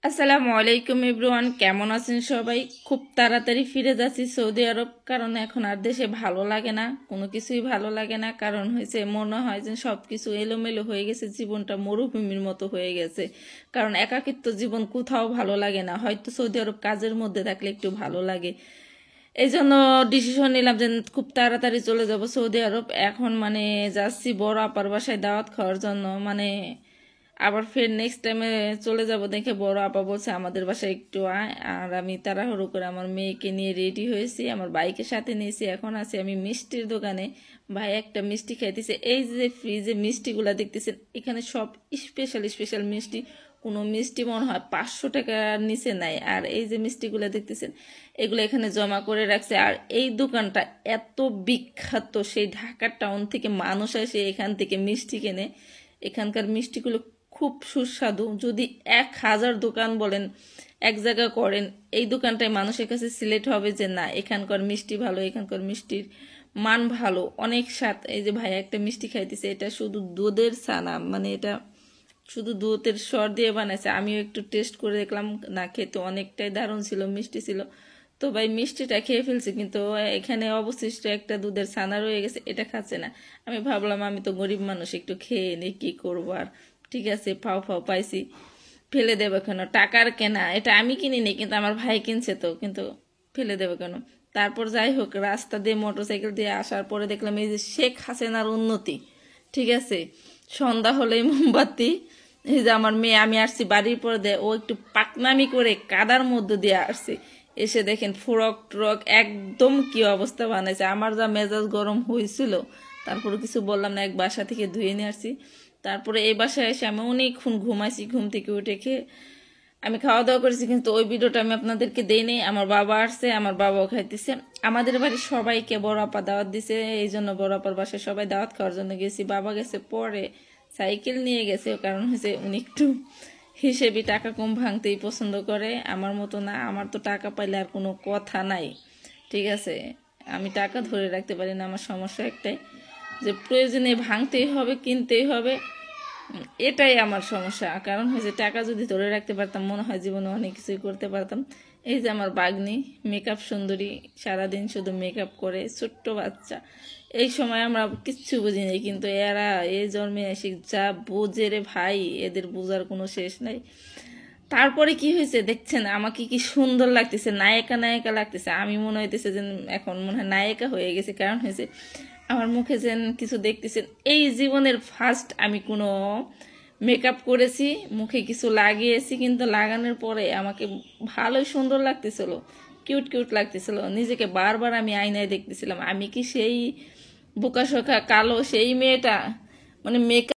আসসালামু আলাইকুম এভরিওয়ান, কেমন আছেন সবাই? খুব তাড়াতাড়ি ফিরে যাচ্ছি সৌদি আরব, কারণ এখন আর দেশে ভালো লাগে না, কোনো কিছুই ভালো লাগে না। কারণ হয়েছে মনে হয় যে সব কিছু এলোমেলো হয়ে গেছে, জীবনটা মরুভূমির মতো হয়ে গেছে। কারণ একাকিত্ব জীবন কোথাও ভালো লাগে না, হয়তো সৌদি আরব কাজের মধ্যে থাকলে একটু ভালো লাগে। এই জন্য ডিসিশন নিলাম যে খুব তাড়াতাড়ি চলে যাব সৌদি আরব। এখন যাচ্ছি বড় আপার বাসায় দাওয়াত খাওয়ার জন্য। আবার ফের নেক্সট টাইমে চলে যাব, দেখে বড় আপা বলছে আমাদের বাসায় একটু আয়। আর আমি তাড়াহুড়ো করে আমার মেয়েকে নিয়ে রেডি হয়েছি, আমার বাইকের সাথে নিয়েছি। এখন আছি আমি মিষ্টির দোকানে। ভাই একটা মিষ্টি খাইতেছে। এই যে ফ্রিজে মিষ্টিগুলা দেখতেছেন, এখানে সব স্পেশাল স্পেশাল মিষ্টি। কোনো মিষ্টি মনে হয় 500 টাকার নিচে নাই। আর এই যে মিষ্টিগুলো দেখতেছেন, এগুলো এখানে জমা করে রাখছে। আর এই দোকানটা এত বিখ্যাত, সেই ঢাকা টাউন থেকে মানুষ আসে এখান থেকে মিষ্টি কেনে। এখানকার মিষ্টিগুলো খুব সুস্বাদু। যদি 1000 দোকান বলেন, এক জায়গা করেন, এই দোকানটায় মানুষের কাছে সিলেক্ট হবে যে না, এখানকার মিষ্টি ভালো, এখানকার মিষ্টির মান ভালো, অনেক স্বাদ। এই যে ভাই একটা মিষ্টি খাইতেছে, এটা শুধু দুধের ছানা, এটা শুধু দুধের সর দিয়ে বানাইছে। আমিও একটু টেস্ট করে দেখলাম, না খেতে অনেকটাই দারুণ ছিল, মিষ্টি ছিল। তো ভাই মিষ্টিটা খেয়ে ফেলছি, কিন্তু এখানে অবশিষ্ট একটা দুধের ছানা রয়ে গেছে, এটা খাচ্ছে না। আমি ভাবলাম আমি তো গরিব মানুষ, একটু খেয়ে নিই, কী করবো আর। ঠিক আছে, ফাও ফাও পাইছি, ফেলে দেবে কেন? টাকার কেনা, এটা আমি কিনিনি, কিন্তু আমার ভাই কিনছে, তো কিন্তু ফেলে দেবে কেন? তারপর যাই হোক, রাস্তা দিয়ে মোটরসাইকেল দিয়ে আসার পরে দেখলাম এই যে শেখ হাসিনার উন্নতি। ঠিক আছে, সন্ধ্যা হলেই মোমবাতি। এই যে আমার মেয়ে, আমি আসছি বাড়ির পরে দিয়ে, ও একটু পাকনামি করে কাদার মধ্যে দিয়ে আসছে। এসে দেখেন ফ্রক ট্রক একদম কি অবস্থা বানাইছে। আমার যা মেজাজ গরম হয়েছিল, তারপরে কিছু বললাম না, এক বাসা থেকে ধুয়ে নিয়ে আসছি। তারপরে এই বাসায় এসে আমি অনেকক্ষণ ঘুমাইছি, ঘুম থেকে উঠে খেয়ে আমি খাওয়া দাওয়া করেছি, কিন্তু ওই ভিডিওটা আমি আপনাদেরকে দেই নেই। আমার বাবা আসছে, আমার বাবাও খাইতেছে। আমাদের বাড়ির সবাইকে বড় আপা দাওয়াত দিছে, এই জন্য বড় আপার বাসায় সবাই দাওয়াত খাওয়ার জন্য গেছি। বাবা গেছে পরে, সাইকেল নিয়ে গেছে, কারণ হচ্ছে উনি একটু হিসেবে টাকা কম ভাঙতেই পছন্দ করে। আমার মতো না, আমার তো টাকা পাইলে আর কোনো কথা নাই। ঠিক আছে, আমি টাকা ধরে রাখতে পারি না। আমার সমস্যা একটাই, যে প্রয়োজনে ভাঙতেই হবে, কিনতেই হবে, এটাই আমার সমস্যা। কারণ হয়েছে টাকা যদি ধরে রাখতে পারতাম, মনে হয় জীবনে অনেক কিছুই করতে পারতাম। এই যে আমার বাগ্নি, মেকআপ সুন্দরী, সারাদিন শুধু মেকআপ করে, ছোট্ট বাচ্চা। এই সময় আমরা কিচ্ছু বুঝি নাই, কিন্তু এরা এই জন্মে এসে যা বোঝে রে ভাই, এদের বোঝার কোনো শেষ নাই। তারপরে কি হয়েছে দেখছেন, আমাকে কি সুন্দর লাগতেছে, নায়িকা নায়িকা লাগতেছে। আমি মনে হইতেছে যে এখন মনে হয় নায়িকা হয়ে গেছে। কারণ হয়েছে আমার মুখে যেন কিছু দেখতেছেন, এই জীবনের ফার্স্ট আমি কোনো মেকআপ করেছি, মুখে কিছু লাগিয়েছি, কিন্তু লাগানোর পরে আমাকে ভালোই সুন্দর লাগতেছিল, কিউট কিউট লাগতেছিল। নিজেকে বারবার আমি আয়নায় দেখতেছিলাম, আমি কি সেই বোকাশোকা কালো সেই মেয়েটা? মেকআপ